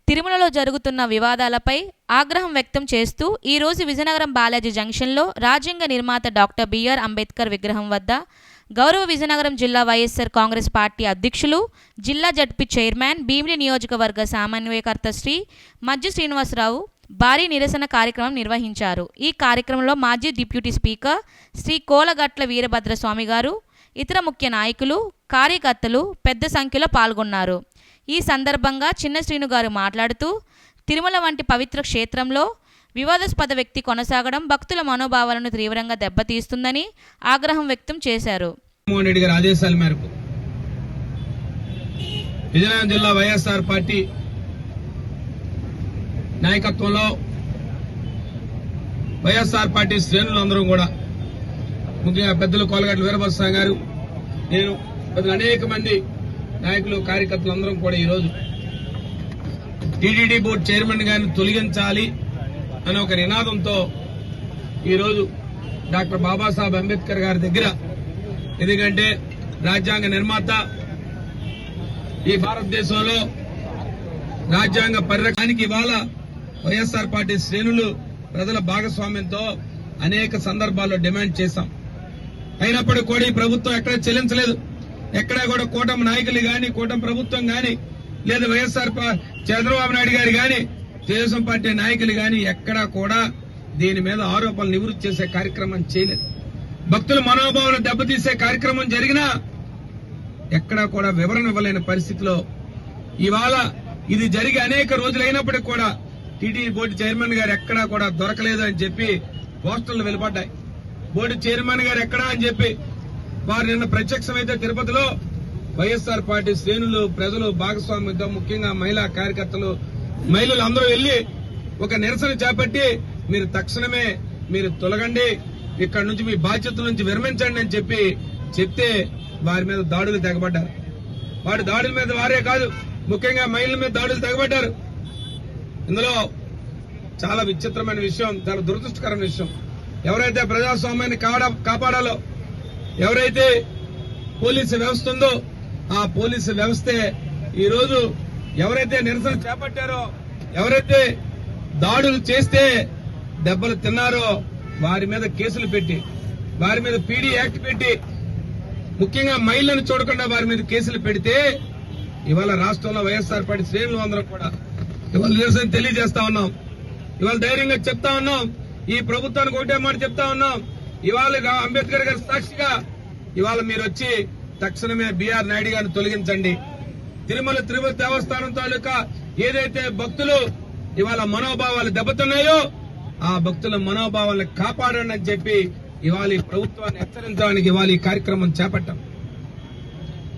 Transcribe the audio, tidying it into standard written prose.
తిరుమలలో జరుగుతున్న వివాదాలపై ఆగ్రహం వ్యక్తం చేస్తూ ఈరోజు విజయనగరం బాలాజీ జంక్షన్లో రాజ్యాంగ నిర్మాత డాక్టర్ బిఆర్ అంబేద్కర్ విగ్రహం వద్ద గౌరవ విజయనగరం జిల్లా వైఎస్ఆర్ కాంగ్రెస్ పార్టీ అధ్యక్షులు, జిల్లా జడ్పీ చైర్మన్, భీమిలి నియోజకవర్గ సమన్వయకర్త శ్రీ మజ్జి శ్రీనివాసరావు భారీ నిరసన కార్యక్రమం నిర్వహించారు. ఈ కార్యక్రమంలో మాజీ డిప్యూటీ స్పీకర్ శ్రీ కోలగట్ల వీరభద్రస్వామి గారు, ఇతర ముఖ్య నాయకులు, కార్యకర్తలు పెద్ద సంఖ్యలో పాల్గొన్నారు. ఈ సందర్భంగా చిన్న శ్రీను గారు మాట్లాడుతూ, తిరుమల వంటి పవిత్ర క్షేత్రంలో వివాదాస్పద వ్యక్తి కొనసాగడం భక్తుల మనోభావాలను తీవ్రంగా దెబ్బతీస్తుందని ఆగ్రహం వ్యక్తం చేశారు. జగన్మోహన్ రెడ్డి గారి ఆదేశాల మేరకు విజయనగరం జిల్లా వైఎస్ఆర్ పార్టీ నాయకత్వంలో వైఎస్ఆర్ పార్టీ శ్రేణులందరూ కూడా, ముఖ్యంగా పెద్దలు కోలగట్ల వీరభద్రస్వామి గారు, నేను అనేక మంది నాయకులు, కార్యకర్తలు అందరం కూడా ఈరోజు టీటీడీ బోర్డు చైర్మన్ గారిని తొలగించాలి అనే ఒక నినాదంతో ఈరోజు డాక్టర్ బాబాసాహెబ్ అంబేద్కర్ గారి దగ్గర, ఎందుకంటే రాజ్యాంగ నిర్మాత, ఈ భారతదేశంలో రాజ్యాంగ పరిరక్షణకి ఇవాళ వైఎస్ఆర్ పార్టీ శ్రేణులు ప్రజల భాగస్వామ్యంతో అనేక సందర్భాల్లో డిమాండ్ చేశాం. అయినప్పటికీ కూడా ఈ ప్రభుత్వం ఎక్కడా చెల్లించలేదు. ఎక్కడా కూడా కూటమి నాయకులు గాని, కూటమి ప్రభుత్వం గాని, లేదా వైఎస్ఆర్ చంద్రబాబు నాయుడు గారు గాని, తెలుగుదేశం పార్టీ నాయకులు గాని ఎక్కడా కూడా దీని మీద ఆరోపణలు నివృత్తి చేసే కార్యక్రమం చేయలేదు. భక్తుల మనోభావాలను దెబ్బతీసే కార్యక్రమం జరిగినా ఎక్కడా కూడా వివరణ ఇవ్వలేని పరిస్థితిలో ఇవాళ ఇది జరిగి అనేక రోజులైనప్పటికీ కూడా టీటీడీ బోర్డు చైర్మన్ గారు ఎక్కడా కూడా దొరకలేదు అని చెప్పి పోస్టర్లు వెలువడ్డాయి. బోర్డు చైర్మన్ గారు ఎక్కడా అని చెప్పి వారు నిన్న ప్రత్యక్షమైతే తిరుపతిలో వైఎస్ఆర్ పార్టీ శ్రేణులు, ప్రజలు భాగస్వామ్యంతో, ముఖ్యంగా మహిళా కార్యకర్తలు, మహిళలు అందరూ వెళ్లి ఒక నిరసన చేపట్టి మీరు తక్షణమే మీరు తొలగండి, ఇక్కడ నుంచి మీ బాధ్యతల నుంచి విరమించండి అని చెప్పి చెప్తే వారి మీద దాడులు తెగబడ్డారు. వారి దాడుల మీద వారే కాదు, ముఖ్యంగా మహిళల మీద దాడులు తెగబడ్డారు. ఇందులో చాలా విచిత్రమైన విషయం, చాలా దురదృష్టకరమైన విషయం, ఎవరైతే ప్రజాస్వామ్యాన్ని కాపాడాలో, ఎవరైతే పోలీసు వ్యవస్థ ఉందో ఆ పోలీసు వ్యవస్థే ఈరోజు ఎవరైతే నిరసన చేపట్టారో, ఎవరైతే దాడులు చేస్తే దెబ్బలు తిన్నారో వారి మీద కేసులు పెట్టి, వారి మీద పీడీ యాక్ట్ పెట్టి, ముఖ్యంగా మహిళలను చూడకుండా వారి మీద కేసులు పెడితే ఇవాళ రాష్ట్రంలో వైఎస్ఆర్ పార్టీ శ్రేణులు అందరం కూడా ఇవాళ నిరసన తెలియజేస్తా ఉన్నాం. ఇవాళ ధైర్యంగా చెప్తా ఉన్నాం, ఈ ప్రభుత్వానికి ఒకటే మాట చెప్తా ఉన్నాం, ఇవాళ అంబేద్కర్ గారి సాక్షిగా ఇవాళ మీరు వచ్చి తక్షణమే బిఆర్ నాయుడు గారిని తొలగించండి. తిరుమల తిరుపతి దేవస్థానం తాలూకా ఏదైతే భక్తులు ఇవాళ మనోభావాలు దెబ్బతున్నాయో ఆ భక్తుల మనోభావాలను కాపాడండి అని చెప్పి ఇవాళ ఈ ప్రభుత్వాన్ని హెచ్చరించడానికి ఇవాళ ఈ కార్యక్రమం చేపట్టాం.